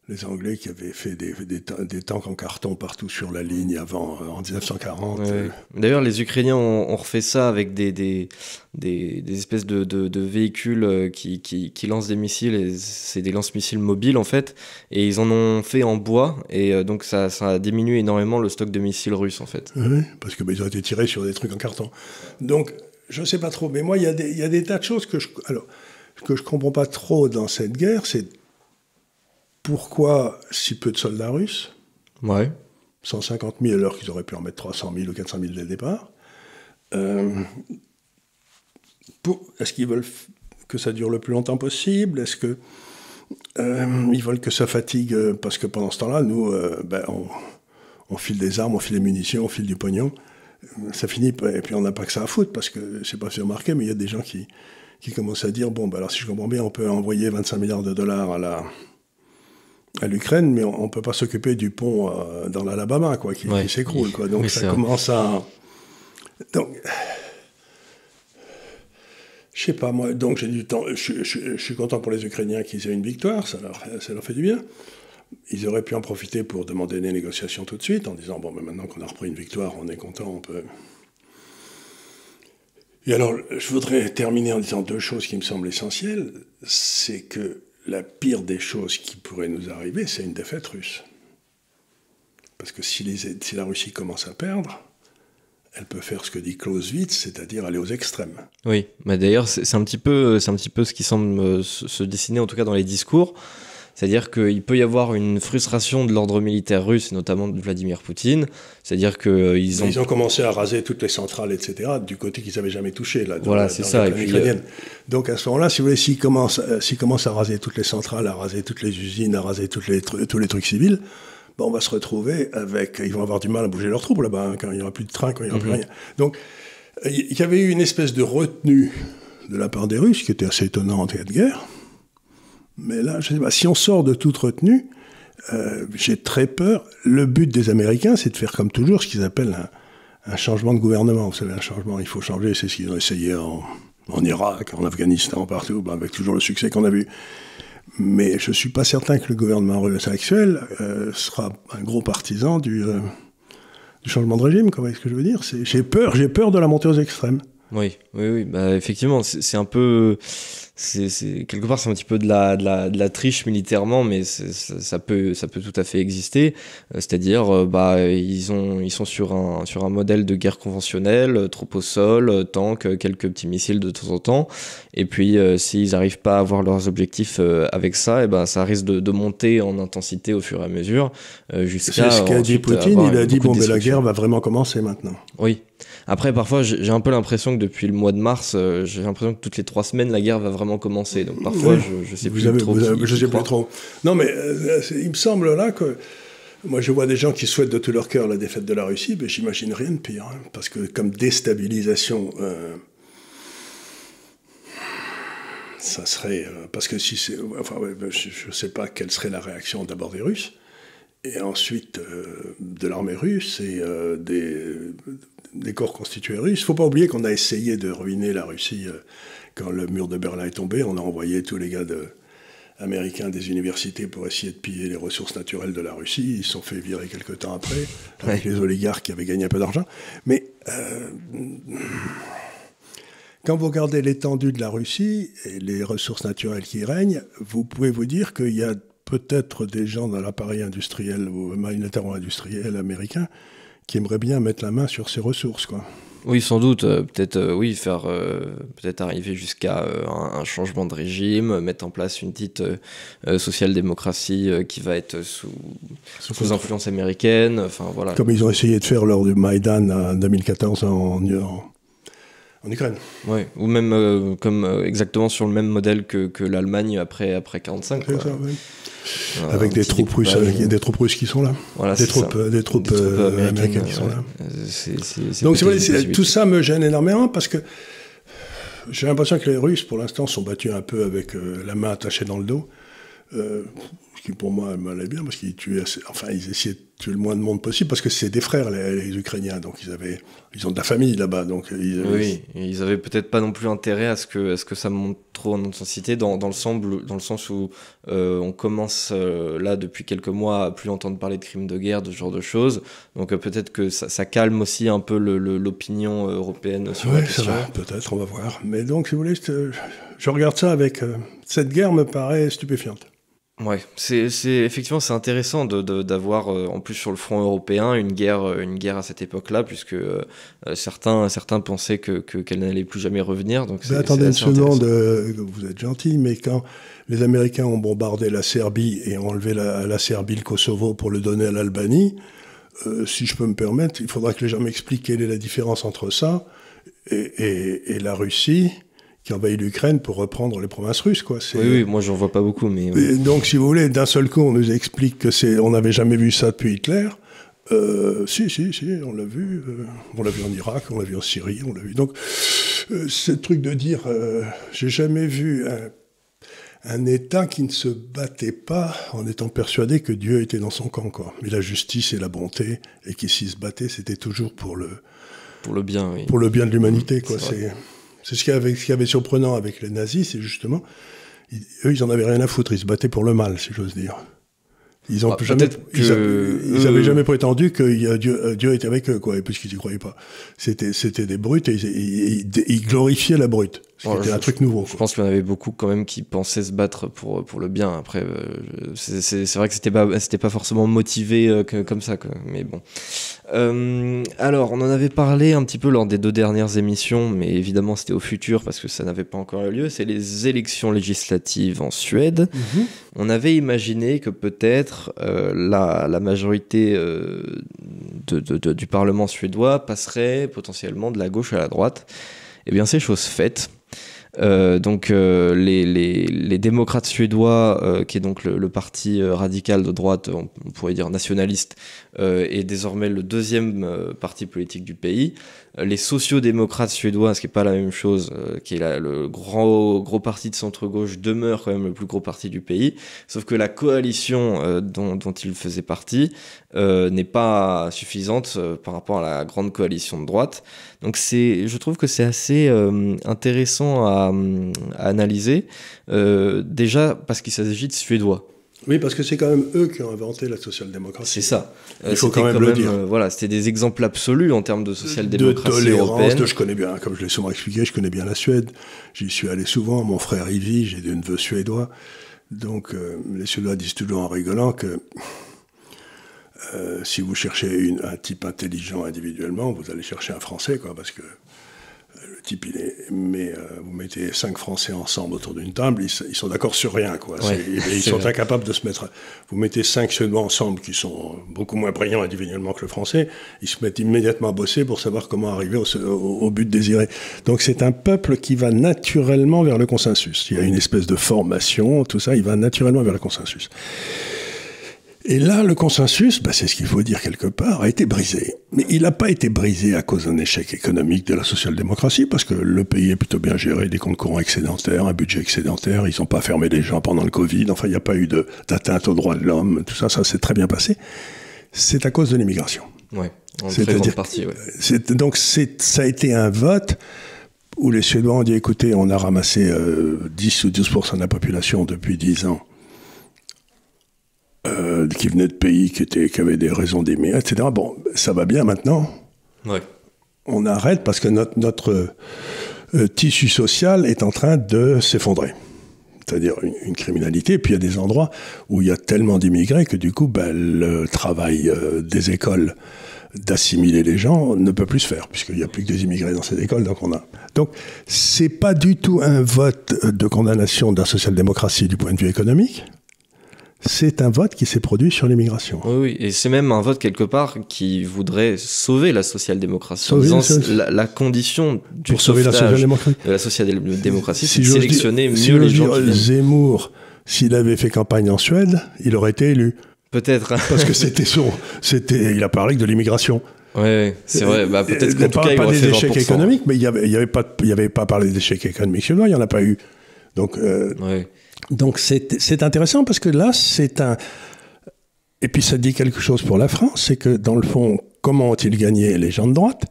les Anglais qui avaient fait des tanks en carton partout sur la ligne avant, en 1940. Ouais. D'ailleurs, les Ukrainiens ont refait ça avec des espèces de véhicules qui lancent des missiles. Et c'est des lance-missiles mobiles, en fait. Et ils en ont fait en bois. Et donc, ça a diminué énormément le stock de missiles russes, en fait. Oui, parce que ils ont été tirés sur des trucs en carton. Donc, je ne sais pas trop. Mais moi, il y a des tas de choses que je ne comprends pas trop dans cette guerre. C'est pourquoi si peu de soldats russes? Ouais. 150 000 alors qu'ils auraient pu en mettre 300 000 ou 400 000 dès le départ. Est-ce qu'ils veulent que ça dure le plus longtemps possible? Est-ce que ils veulent que ça fatigue? Parce que pendant ce temps-là, nous, on file des armes, on file des munitions, on file du pognon. Ça finit, et puis on n'a pas que ça à foutre, parce que, je ne sais pas si vous remarquez, mais il y a des gens qui commencent à dire, bon, alors si je comprends bien, on peut envoyer 25 milliards de dollars à l'Ukraine, mais on ne peut pas s'occuper du pont dans l'Alabama, quoi, qui s'écroule, quoi. Donc ça commence à... Donc, je sais pas, moi, donc j'ai du temps. Je suis content pour les Ukrainiens qu'ils aient une victoire, ça leur fait du bien. Ils auraient pu en profiter pour demander des négociations tout de suite, en disant, bon, mais maintenant qu'on a repris une victoire, on est content, on peut... Et alors, je voudrais terminer en disant deux choses qui me semblent essentielles. C'est que la pire des choses qui pourrait nous arriver, c'est une défaite russe. Parce que si la Russie commence à perdre, elle peut faire ce que dit Clausewitz, c'est-à-dire aller aux extrêmes. Oui, mais d'ailleurs, c'est un petit peu ce qui semble se dessiner, en tout cas dans les discours. C'est-à-dire qu'il peut y avoir une frustration de l'ordre militaire russe, notamment de Vladimir Poutine. C'est-à-dire qu'ils ont commencé à raser toutes les centrales, etc., du côté qu'ils n'avaient jamais touché, là, voilà, c'est ça. Ukrainienne. Donc à ce moment-là, si vous voulez, s'ils commencent à raser toutes les centrales, à raser toutes les usines, à raser tous les trucs civils, on va se retrouver avec... Ils vont avoir du mal à bouger leurs troupes là-bas, hein, quand il n'y aura plus de train, quand il n'y aura plus rien. Donc il y avait eu une espèce de retenue de la part des Russes, qui était assez étonnante en cas de guerre. Mais là, je ne sais pas, si on sort de toute retenue, J'ai très peur. Le but des Américains, c'est de faire comme toujours ce qu'ils appellent un changement de gouvernement. Vous savez, un changement, il faut changer. C'est ce qu'ils ont essayé en Irak, en Afghanistan, partout, avec toujours le succès qu'on a vu. Mais je ne suis pas certain que le gouvernement russe actuel sera un gros partisan du changement de régime. Vous voyez ce que je veux dire? J'ai peur de la montée aux extrêmes. Oui, bah, effectivement, c'est un peu... quelque part, c'est un petit peu de la triche militairement, mais ça peut tout à fait exister. C'est-à-dire, ils sont sur un modèle de guerre conventionnelle, troupes au sol, tanks, quelques petits missiles de temps en temps. Et puis, s'ils n'arrivent pas à avoir leurs objectifs avec ça, et ben, ça risque de monter en intensité au fur et à mesure, jusqu'à... C'est ce qu'a dit Poutine. Il a dit, la guerre va vraiment commencer maintenant. Oui. Après, parfois, j'ai un peu l'impression que depuis le mois de mars, j'ai l'impression que toutes les 3 semaines, la guerre va vraiment commencer. Donc parfois, je sais plus trop. Je sais plus trop. Non, mais il me semble là que... Moi, je vois des gens qui souhaitent de tout leur cœur la défaite de la Russie, mais j'imagine rien de pire. Hein, parce que comme déstabilisation... ça serait... parce que si c'est... Enfin, je ne sais pas quelle serait la réaction d'abord des Russes, et ensuite de l'armée russe et des corps constitués russes. Il ne faut pas oublier qu'on a essayé de ruiner la Russie quand le mur de Berlin est tombé. On a envoyé tous les gars américains des universités pour essayer de piller les ressources naturelles de la Russie. Ils se sont fait virer quelques temps après, avec les oligarques qui avaient gagné un peu d'argent. Mais quand vous regardez l'étendue de la Russie et les ressources naturelles qui règnent, vous pouvez vous dire qu'il y a peut-être des gens dans l'appareil industriel ou militaro-industriel américain qui aimeraient bien mettre la main sur ces ressources, quoi. Oui, sans doute. Faire peut-être arriver jusqu'à un changement de régime, mettre en place une petite social-démocratie qui va être sous influence américaine. Enfin, voilà. Comme ils ont essayé de faire lors du Maïdan en 2014 en Ukraine. Oui, ou même exactement sur le même modèle que l'Allemagne après 1945. C'est ça, oui. Avec des troupes russes, des troupes russes qui sont là. Voilà, des troupes américaines qui sont là. Donc tout ça me gêne énormément parce que j'ai l'impression que les Russes, pour l'instant, sont battus un peu avec la main attachée dans le dos. Ce qui pour moi m'allait bien parce qu'ils essayaient de tuer le moins de monde possible parce que c'est des frères les Ukrainiens, donc ils ont de la famille là-bas, donc ils avaient peut-être pas non plus intérêt à ce que ça monte trop en intensité dans le sens où on commence là depuis quelques mois à plus entendre parler de crimes de guerre, de ce genre de choses, donc peut-être que ça calme aussi un peu l'opinion européenne sur la question. Peut-être, on va voir, mais donc si vous voulez je regarde ça avec cette guerre me paraît stupéfiante. Ouais, effectivement c'est intéressant d'avoir en plus sur le front européen une guerre à cette époque-là, puisque certains pensaient qu'elle n'allait plus jamais revenir. Donc attendez une seconde, vous êtes gentil, mais quand les Américains ont bombardé la Serbie et ont enlevé la Serbie, le Kosovo pour le donner à l'Albanie, si je peux me permettre, il faudra que les gens m'expliquent quelle est la différence entre ça et la Russie qui envahit l'Ukraine pour reprendre les provinces russes, quoi. Oui, moi j'en vois pas beaucoup, mais... Oui. Donc, si vous voulez, d'un seul coup, on nous explique que on n'avait jamais vu ça depuis Hitler. Si, on l'a vu. On l'a vu en Irak, on l'a vu en Syrie, on l'a vu. Donc, ce truc de dire, j'ai jamais vu un État qui ne se battait pas en étant persuadé que Dieu était dans son camp, quoi. Mais la justice et la bonté, et qui s'y se battait, c'était toujours pour le bien, oui. Pour le bien de l'humanité, quoi. C'est ce qu'il y avait surprenant avec les nazis, c'est justement, eux, ils en avaient rien à foutre, ils se battaient pour le mal, si j'ose dire. Ils n'avaient jamais prétendu que Dieu était avec eux, quoi, puisqu'ils n'y croyaient pas. C'était des brutes et ils glorifiaient la brute. C'était un truc nouveau. Je pense qu'il y en avait beaucoup quand même qui pensaient se battre pour le bien. Après, c'est vrai que c'était pas forcément motivé comme ça, quoi. Mais bon. Alors, on en avait parlé un petit peu lors des 2 dernières émissions, mais évidemment c'était au futur parce que ça n'avait pas encore eu lieu. C'est les élections législatives en Suède. Mm-hmm. On avait imaginé que peut-être la majorité du Parlement suédois passerait potentiellement de la gauche à la droite. Eh bien, c'est chose faite. Donc les démocrates suédois, qui est donc le parti radical de droite, on pourrait dire nationaliste, est désormais le deuxième parti politique du pays. Les sociodémocrates suédois, ce qui n'est pas la même chose, qui est le gros parti de centre-gauche, demeure quand même le plus gros parti du pays, sauf que la coalition dont il faisait partie n'est pas suffisante par rapport à la grande coalition de droite. Donc je trouve que c'est assez intéressant à analyser, déjà parce qu'il s'agit de Suédois. Oui, parce que c'est quand même eux qui ont inventé la social-démocratie. C'est ça. Il faut quand même le dire. Voilà, c'était des exemples absolus en termes de social-démocratie européenne. Je connais bien, comme je l'ai souvent expliqué, je connais bien la Suède. J'y suis allé souvent. Mon frère y vit. J'ai des neveux suédois. Donc, les Suédois disent toujours en rigolant que si vous cherchez un type intelligent individuellement, vous allez chercher un Français, quoi, parce que le type, mais vous mettez 5 Français ensemble autour d'une table, ils sont d'accord sur rien, quoi. Ouais, ils sont incapables de se mettre. Vous mettez 5 Suédois ensemble qui sont beaucoup moins brillants individuellement que le Français, ils se mettent immédiatement à bosser pour savoir comment arriver au but désiré. Donc c'est un peuple qui va naturellement vers le consensus. Il y a une espèce de formation, tout ça, il va naturellement vers le consensus. Et là, le consensus, c'est ce qu'il faut dire quelque part, a été brisé. Mais il n'a pas été brisé à cause d'un échec économique de la social-démocratie, parce que le pays est plutôt bien géré, des comptes courants excédentaires, un budget excédentaire, ils n'ont pas fermé les gens pendant le Covid, enfin, il n'y a pas eu d'atteinte aux droits de l'homme, tout ça, ça s'est très bien passé. C'est à cause de l'immigration. Oui, en très grande partie, oui. Donc, ça a été un vote où les Suédois ont dit, écoutez, on a ramassé 10 ou 12% de la population depuis 10 ans, qui venaient de pays qui avaient des raisons d'aimer, etc. Bon, ça va bien maintenant. Ouais. On arrête parce que notre tissu social est en train de s'effondrer. C'est-à-dire une criminalité. Puis il y a des endroits où il y a tellement d'immigrés que du coup, le travail des écoles d'assimiler les gens ne peut plus se faire, puisqu'il n'y a plus que des immigrés dans ces écoles. Donc, c'est pas du tout un vote de condamnation de la social-démocratie du point de vue économique. C'est un vote qui s'est produit sur l'immigration. Oui, et c'est même un vote quelque part qui voudrait sauver la social-démocratie. La condition du pour sauver la social-démocratie, c'est de sélectionner mieux les gens. Zemmour, s'il avait fait campagne en Suède, il aurait été élu. Peut-être. Parce que il a parlé de l'immigration. Oui, c'est vrai. Peut-être qu'en tout cas, il aurait fait 20%. Pas des échecs économiques, mais il n'y avait pas parlé d'échecs économiques suédois, il n'y en a pas eu. Donc, donc c'est intéressant parce que là, et puis ça dit quelque chose pour la France, c'est que dans le fond, comment ont-ils gagné les gens de droite ?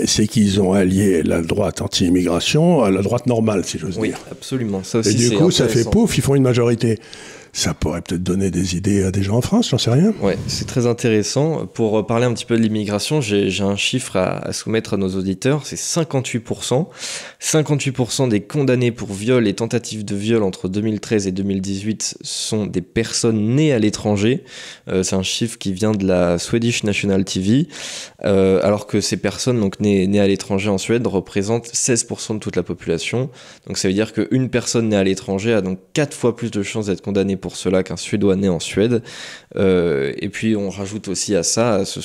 C'est qu'ils ont allié la droite anti-immigration à la droite normale, si j'ose dire. Oui, absolument. Ça aussi, et du coup, ça fait pouf, ils font une majorité. Ça pourrait peut-être donner des idées à des gens en France, j'en sais rien. Oui, c'est très intéressant. Pour parler un petit peu de l'immigration, j'ai un chiffre à soumettre à nos auditeurs, c'est 58%. 58% des condamnés pour viol et tentatives de viol entre 2013 et 2018 sont des personnes nées à l'étranger. C'est un chiffre qui vient de la Swedish National TV, alors que ces personnes donc nées à l'étranger en Suède représentent 16% de toute la population. Donc ça veut dire qu'une personne née à l'étranger a donc 4 fois plus de chances d'être condamnée pour cela qu'un Suédois né en Suède. Et puis on rajoute aussi à ça, à ce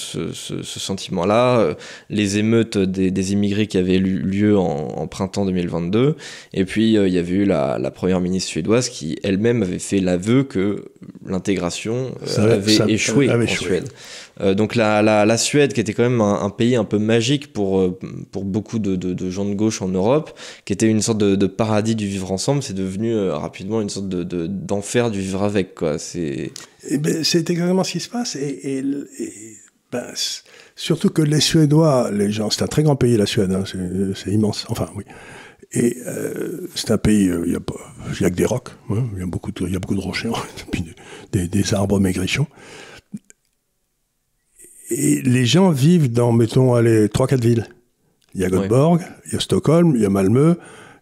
sentiment-là, les émeutes des immigrés qui avaient eu lieu en printemps 2022. Et puis il y avait eu la première ministre suédoise qui elle-même avait fait l'aveu que l'intégration avait échoué en Suède. Donc la Suède, qui était quand même un pays un peu magique pour beaucoup de gens de gauche en Europe, qui était une sorte de paradis du vivre ensemble, c'est devenu rapidement une sorte d'enfer du vivre avec, quoi. C'est exactement ce qui se passe. Surtout que les Suédois, c'est un très grand pays, la Suède, hein, c'est immense. Enfin, oui. Et c'est un pays, il n'y a que des rocs, hein, il y a beaucoup de rochers, puis des arbres maigrichons. Et les gens vivent dans, mettons, 3-4 villes. Il y a Göteborg, il y a Stockholm, il y a Malmö,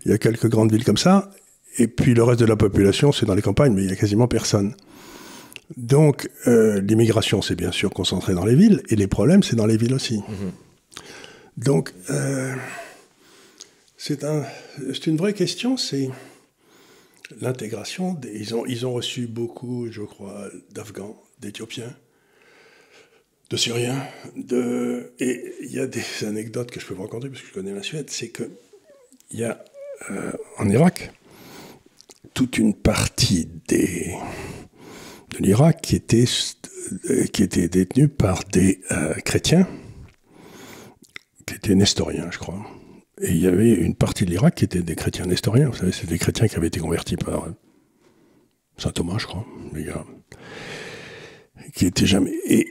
il y a quelques grandes villes comme ça. Et puis le reste de la population, c'est dans les campagnes, mais il n'y a quasiment personne. Donc l'immigration, c'est bien sûr concentré dans les villes, et les problèmes, c'est dans les villes aussi. Mmh. Donc c'est une vraie question, c'est l'intégration. Ils ont reçu beaucoup, je crois, d'Afghans, d'Éthiopiens, de Syriens, et il y a des anecdotes que je peux vous raconter parce que je connais la Suède, c'est que il y a en Irak, toute une partie de l'Irak qui était détenue par des chrétiens, qui étaient nestoriens, je crois. Et il y avait une partie de l'Irak qui était des chrétiens nestoriens. Vous savez, c'est des chrétiens qui avaient été convertis par saint Thomas, je crois, les gars, qui étaient jamais... Et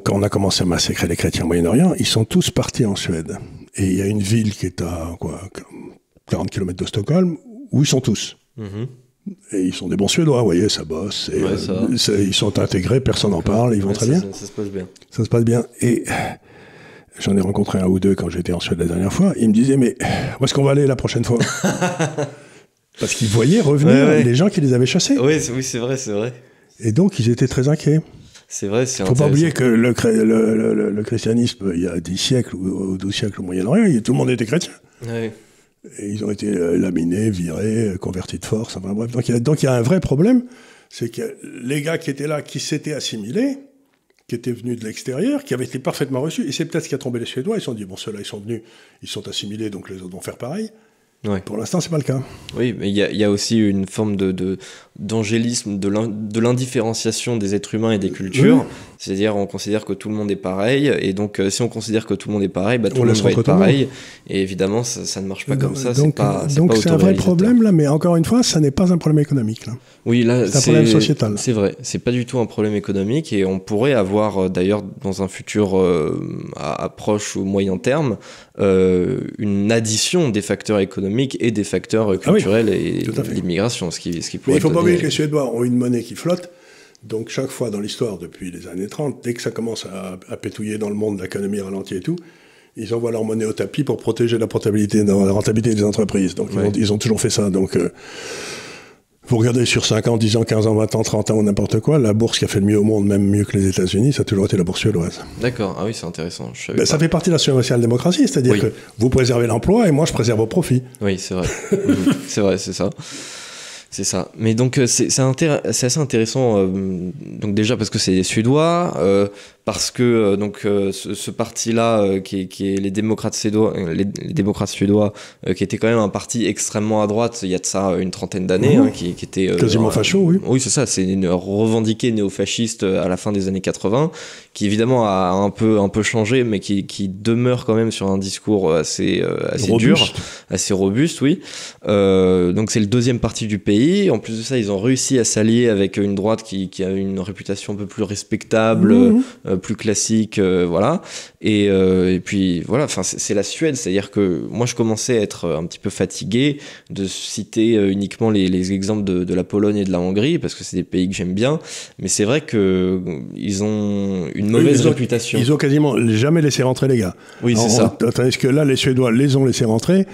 quand on a commencé à massacrer les chrétiens au Moyen-Orient, ils sont tous partis en Suède. Et il y a une ville qui est à 40 km de Stockholm, où ils sont tous. Et ils sont des bons Suédois, vous voyez, ça bosse. Et, ils sont intégrés, personne n'en parle, ils vont très bien. Ça se passe bien. Ça se passe bien. Et j'en ai rencontré un ou deux quand j'étais en Suède la dernière fois. Ils me disaient, mais où est-ce qu'on va aller la prochaine fois? Parce qu'ils voyaient revenir les gens qui les avaient chassés. Oui, c'est vrai, c'est vrai. Et donc, ils étaient très inquiets. C'est vrai, c'est intéressant. Faut pas oublier que le christianisme, il y a 10 siècles ou 12 siècles au Moyen-Orient, tout le monde était chrétien. Oui. Et ils ont été laminés, virés, convertis de force, enfin bref. Donc il y a un vrai problème, c'est que les gars qui étaient là, qui s'étaient assimilés, qui étaient venus de l'extérieur, qui avaient été parfaitement reçus, et c'est peut-être ce qui a trompé les Suédois, ils se sont dit, bon, ceux-là, ils sont venus, ils sont assimilés, donc les autres vont faire pareil. Ouais. Pour l'instant, c'est pas le cas. Oui, mais il y a aussi une forme d'angélisme, de l'indifférenciation des êtres humains et des cultures. Oui. C'est-à-dire, on considère que tout le monde est pareil, et donc si on considère que tout le monde est pareil, tout le monde va être pareil. Et évidemment, ça ne marche pas comme ça. Donc c'est un vrai problème là, mais encore une fois, ça n'est pas un problème économique là. Oui, là, c'est un problème sociétal. C'est vrai, c'est pas du tout un problème économique, et on pourrait avoir d'ailleurs dans un futur à proche ou moyen terme une addition des facteurs économiques et des facteurs culturels et l'immigration, ce qui pourrait. Mais il faut pas oublier que les Suédois ont une monnaie qui flotte. Donc chaque fois dans l'histoire, depuis les années 30, dès que ça commence à pétouiller dans le monde, l'économie ralentit et tout, ils envoient leur monnaie au tapis pour protéger la rentabilité des entreprises. Donc ils ont toujours fait ça. Donc vous regardez sur 5 ans, 10 ans, 15 ans, 20 ans, 30 ans ou n'importe quoi, la bourse qui a fait le mieux au monde, même mieux que les États-Unis, ça a toujours été la bourse suédoise. D'accord, ah oui, c'est intéressant. Ça fait partie de la social-démocratie, c'est-à-dire que vous préservez l'emploi et moi je préserve vos profits. Oui, c'est vrai. C'est vrai, c'est ça. C'est ça. Mais donc c'est assez intéressant. Donc déjà parce que c'est suédois, parce que ce parti-là qui est les démocrates suédois, qui était quand même un parti extrêmement à droite il y a de ça une trentaine d'années, qui était quasiment facho, oui. Oui, c'est ça. C'est revendiqué néo-fasciste à la fin des années 80, qui évidemment a un peu changé, mais qui demeure quand même sur un discours assez dur, assez robuste, oui. Donc c'est le deuxième parti du pays. En plus de ça, ils ont réussi à s'allier avec une droite qui a une réputation un peu plus respectable, plus classique, voilà. Et puis voilà, c'est la Suède, c'est-à-dire que moi je commençais à être un petit peu fatigué de citer uniquement les exemples de la Pologne et de la Hongrie, parce que c'est des pays que j'aime bien, mais c'est vrai que ils ont une mauvaise réputation. Ils ont quasiment jamais laissé rentrer les gars. Oui, c'est ça. Tandis que là, les Suédois les ont laissés rentrer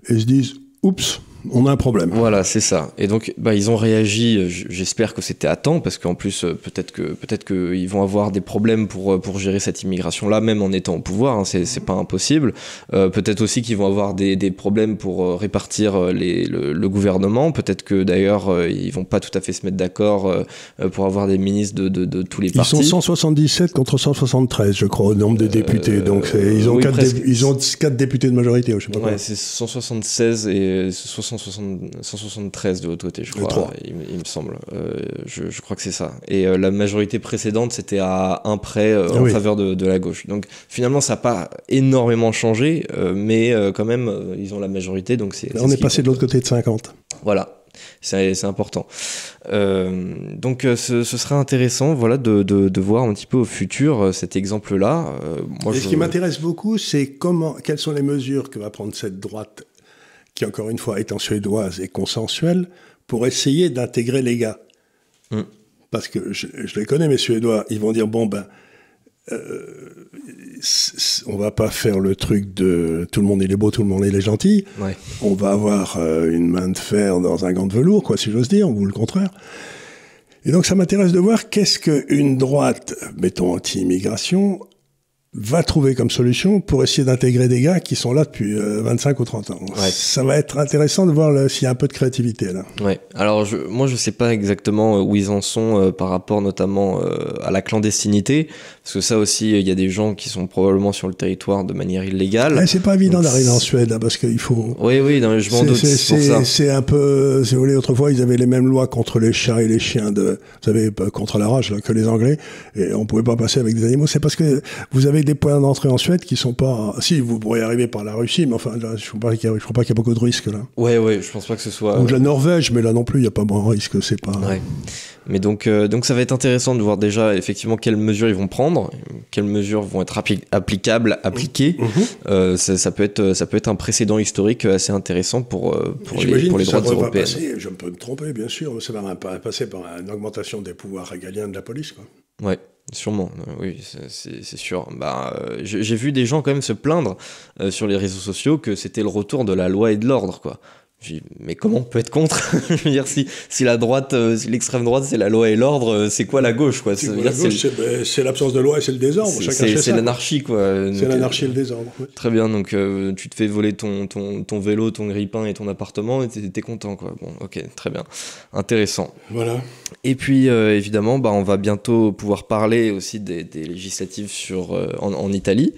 et se disent « Oups !» on a un problème. Voilà, c'est ça. Et donc, ils ont réagi. J'espère que c'était à temps, parce qu'en plus, peut-être que ils vont avoir des problèmes pour gérer cette immigration-là, même en étant au pouvoir. Hein, c'est pas impossible. Peut-être aussi qu'ils vont avoir des problèmes pour répartir le gouvernement. Peut-être que d'ailleurs, ils vont pas tout à fait se mettre d'accord pour avoir des ministres de tous les partis. Ils sont 177 contre 173, je crois, au nombre des députés. Donc, ils ont 4 députés de majorité. Je sais pas quoi. C'est 176 et 173 de l'autre côté, je crois, il me semble. Je crois que c'est ça. Et la majorité précédente, c'était à 1 près en faveur de la gauche. Donc finalement, ça n'a pas énormément changé, mais quand même, ils ont la majorité. Donc on est passé de l'autre côté de 50. Voilà. C'est important. Donc ce serait intéressant de voir un petit peu au futur cet exemple-là. Ce qui m'intéresse beaucoup, c'est quelles sont les mesures que va prendre cette droite qui, encore une fois, étant suédoise et consensuelle, pour essayer d'intégrer les gars. Parce que je les connais, mes Suédois, ils vont dire, on va pas faire le truc de tout le monde il est beau, tout le monde il est gentil. Ouais. On va avoir une main de fer dans un gant de velours, quoi, si j'ose dire, ou le contraire. Et donc ça m'intéresse de voir qu'est-ce qu'une droite, mettons anti-immigration, va trouver comme solution pour essayer d'intégrer des gars qui sont là depuis 25 ou 30 ans. Ouais. Ça va être intéressant de voir s'il y a un peu de créativité là. Ouais. Alors moi je sais pas exactement où ils en sont par rapport notamment à la clandestinité, parce que ça aussi il y a des gens qui sont probablement sur le territoire de manière illégale. Ouais, c'est pas évident d'arriver en Suède hein, parce qu'il faut. Oui, non, je m'en doute. C'est un peu, si vous voulez, autrefois ils avaient les mêmes lois contre les chats et les chiens vous savez, contre la rage là, que les Anglais, et on pouvait pas passer avec des animaux. C'est parce que vous avez des points d'entrée en Suède qui sont pas. Si vous pourriez arriver par la Russie, mais enfin, là, je ne crois pas qu'il y a beaucoup de risques là. Ouais, je pense pas que ce soit. Donc la Norvège, mais là non plus, il n'y a pas bon risque, c'est pas. Ouais. Mais donc ça va être intéressant de voir déjà effectivement quelles mesures ils vont prendre, quelles mesures vont être appliquées. Ça peut être un précédent historique assez intéressant pour les droits européens. Je peux me tromper, bien sûr, ça va passer par une augmentation des pouvoirs régaliens de la police, quoi. Ouais. Sûrement, oui, c'est sûr. J'ai vu des gens quand même se plaindre sur les réseaux sociaux que c'était le retour de la loi et de l'ordre, quoi. Mais comment on peut être contre? Je veux dire, si la droite, si l'extrême droite, c'est la loi et l'ordre, c'est quoi la gauche, quoi? C'est l'absence de loi et c'est le désordre. C'est l'anarchie, quoi. C'est l'anarchie et le désordre. Oui. Très bien, donc tu te fais voler ton vélo, ton grille-pain et ton appartement et t'es content, quoi. Bon, ok, très bien. Intéressant. Voilà. Et puis, évidemment, on va bientôt pouvoir parler aussi des législatives en Italie.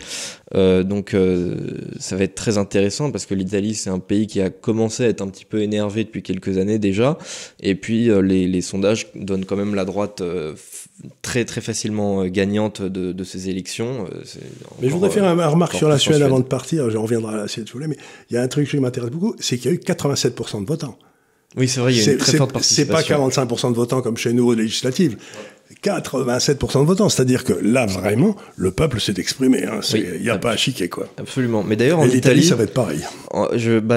Donc ça va être très intéressant parce que l'Italie c'est un pays qui a commencé à être un petit peu énervé depuis quelques années déjà, et puis les sondages donnent quand même la droite très très facilement gagnante de ces élections. Mais je voudrais faire une remarque sur la Suède avant de partir, je reviendrai à la Suède si vous voulez, mais il y a un truc qui m'intéresse beaucoup, c'est qu'il y a eu 87% de votants. Oui, c'est vrai, il y a une très forte participation. C'est pas 45% de votants comme chez nous aux législatives. 87% de votants, c'est-à-dire que là, vraiment, le peuple s'est exprimé. Il n'y a pas à chiquer, quoi. Absolument. Mais d'ailleurs, en Italie, ça va être pareil.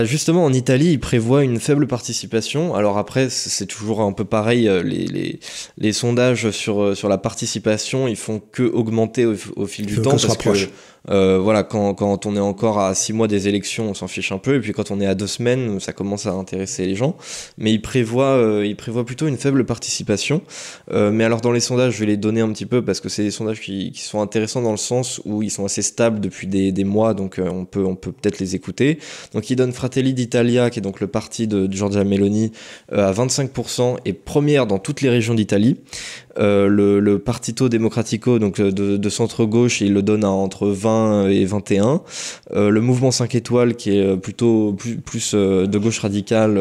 Justement, en Italie, ils prévoient une faible participation. Alors après, c'est toujours un peu pareil. Les sondages sur la participation, ils font que augmenter au fil du temps. Parce que quand on est encore à 6 mois des élections, on s'en fiche un peu. Et puis quand on est à 2 semaines, ça commence à intéresser les gens. Mais ils prévoient plutôt une faible participation. Mais alors dans les sondages, je vais les donner un petit peu parce que c'est des sondages qui sont intéressants dans le sens où ils sont assez stables depuis des mois, donc on peut peut-être les écouter. Donc ils donnent Fratelli d'Italia, qui est donc le parti de Giorgia Meloni, à 25% et première dans toutes les régions d'Italie. Le Partito Democratico, donc de centre-gauche, il le donne à entre 20 et 21. Le mouvement 5 étoiles, qui est plutôt plus de gauche radicale,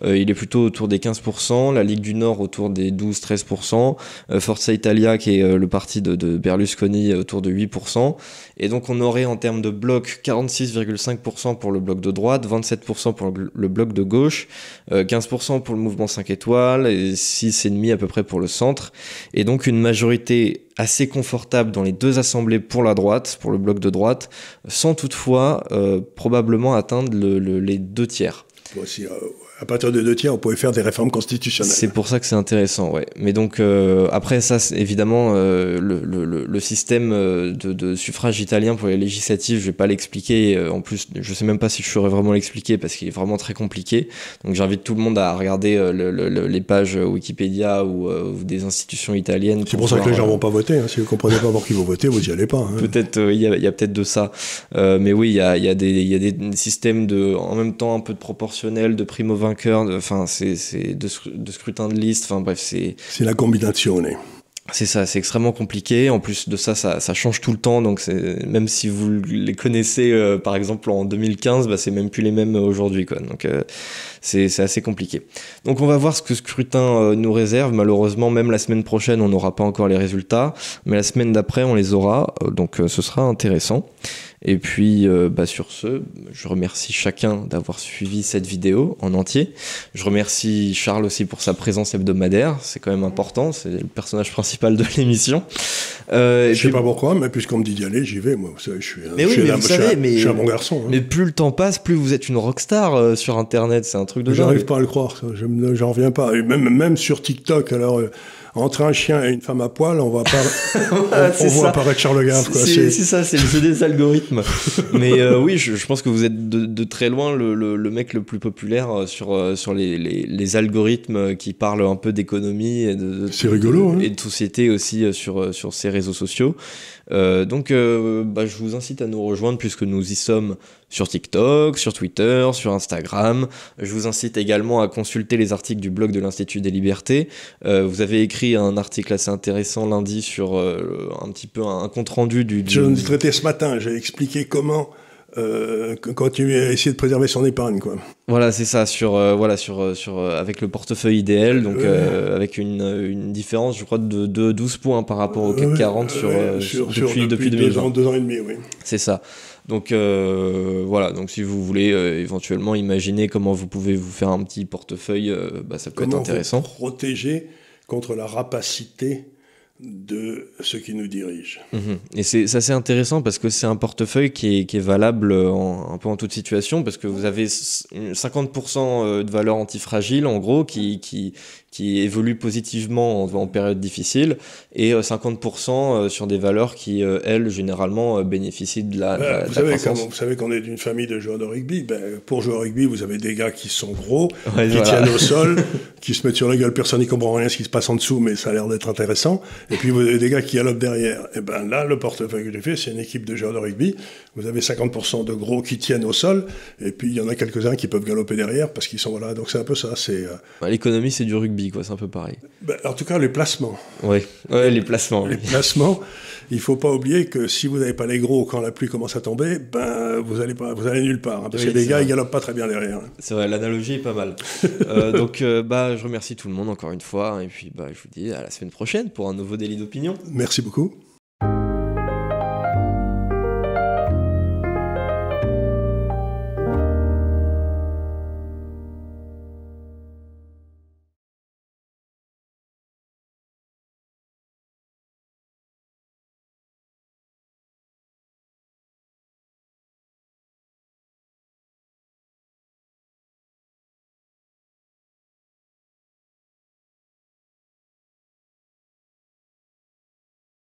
il est plutôt autour des 15%. La Ligue du Nord autour des 12-13%. Forza Italia, qui est le parti de Berlusconi, autour de 8%. Et donc on aurait en termes de bloc 46,5% pour le bloc de droite, 27% pour le bloc de gauche, 15% pour le mouvement 5 étoiles et 6,5% à peu près pour le centre. Et donc une majorité assez confortable dans les deux assemblées pour la droite, pour le bloc de droite, sans toutefois probablement atteindre les 2 tiers. Voici, à partir de 2 tiers, on pouvait faire des réformes constitutionnelles. C'est pour ça que c'est intéressant, ouais. Mais donc, après ça, évidemment, le système de suffrage italien pour les législatives, je vais pas l'expliquer. En plus, je sais même pas si je saurais vraiment l'expliquer parce qu'il est vraiment très compliqué. Donc, j'invite tout le monde à regarder les pages Wikipédia ou des institutions italiennes. C'est pour ça que les gens vont pas voter. Si vous comprenez pas pour qui vous votez, vous y allez pas. Peut-être, il y a peut-être de ça. Mais oui, il y a des systèmes en même temps un peu de proportionnel, de primo-vainqueur, c'est de scrutin de liste, enfin bref, c'est la combinazione. C'est ça, c'est extrêmement compliqué. En plus de ça change tout le temps. Donc même si vous les connaissez, par exemple en 2015, c'est même plus les mêmes aujourd'hui, quoi. Donc c'est assez compliqué. Donc on va voir ce que scrutin nous réserve. Malheureusement, même la semaine prochaine, on n'aura pas encore les résultats, mais la semaine d'après, on les aura. Donc ce sera intéressant. Et puis, sur ce, je remercie chacun d'avoir suivi cette vidéo en entier. Je remercie Charles aussi pour sa présence hebdomadaire. C'est quand même important. C'est le personnage principal de l'émission. Je sais pas pourquoi, mais puisqu'on me dit d'y aller, j'y vais. Moi, je suis un bon garçon. Mais plus le temps passe, plus vous êtes une rockstar sur Internet. C'est un truc de dingue. J'arrive pas à le croire. J'en reviens pas. Et même sur TikTok, alors... entre un chien et une femme à poil, on voit apparaître Charles Gave. C'est ça, c'est le jeu des algorithmes. algorithmes. Mais oui, je pense que vous êtes de très loin le mec le plus populaire sur les algorithmes qui parlent un peu d'économie et c'est rigolo, hein. Et de société aussi sur ces réseaux sociaux. Donc je vous incite à nous rejoindre puisque nous y sommes sur TikTok, sur Twitter, sur Instagram. Je vous incite également à consulter les articles du blog de l'Institut des Libertés. Vous avez écrit un article assez intéressant lundi sur un petit peu un compte-rendu du... Je l'ai traité ce matin, j'ai expliqué comment continuer à essayer de préserver son épargne, quoi. Voilà, c'est ça, avec le portefeuille idéal, donc avec une différence, je crois, de 12 points par rapport au CAC 40 depuis 2020. 2 ans et demi, oui. C'est ça. Donc donc si vous voulez éventuellement imaginer comment vous pouvez vous faire un petit portefeuille, ça peut être intéressant. Comment vous protéger contre la rapacité de ceux qui nous dirigent. Et c'est assez intéressant parce que c'est un portefeuille qui est valable un peu en toute situation, parce que vous avez 50% de valeur antifragile en gros qui évolue positivement en période difficile, et 50% sur des valeurs qui, elles, généralement bénéficient de la croissance. Vous savez qu'on est d'une famille de joueurs de rugby. Pour jouer au rugby, vous avez des gars qui sont gros, qui tiennent au sol, qui se mettent sur la gueule, personne n'y comprend rien ce qui se passe en dessous, mais ça a l'air d'être intéressant. Et puis vous avez des gars qui galopent derrière. Et là, le portefeuille que j'ai fait, c'est une équipe de joueurs de rugby. Vous avez 50% de gros qui tiennent au sol, et puis il y en a quelques-uns qui peuvent galoper derrière parce qu'ils sont voilà. Donc c'est un peu ça. L'économie, c'est du rugby, quoi. C'est un peu pareil. En tout cas, les placements. Oui, les placements. Les placements. Il faut pas oublier que si vous n'avez pas les gros quand la pluie commence à tomber, vous allez nulle part, hein, parce que les gars ils galopent pas très bien derrière. C'est vrai, l'analogie est pas mal. Donc je remercie tout le monde encore une fois, et puis je vous dis à la semaine prochaine pour un nouveau délit d'opinion. Merci beaucoup.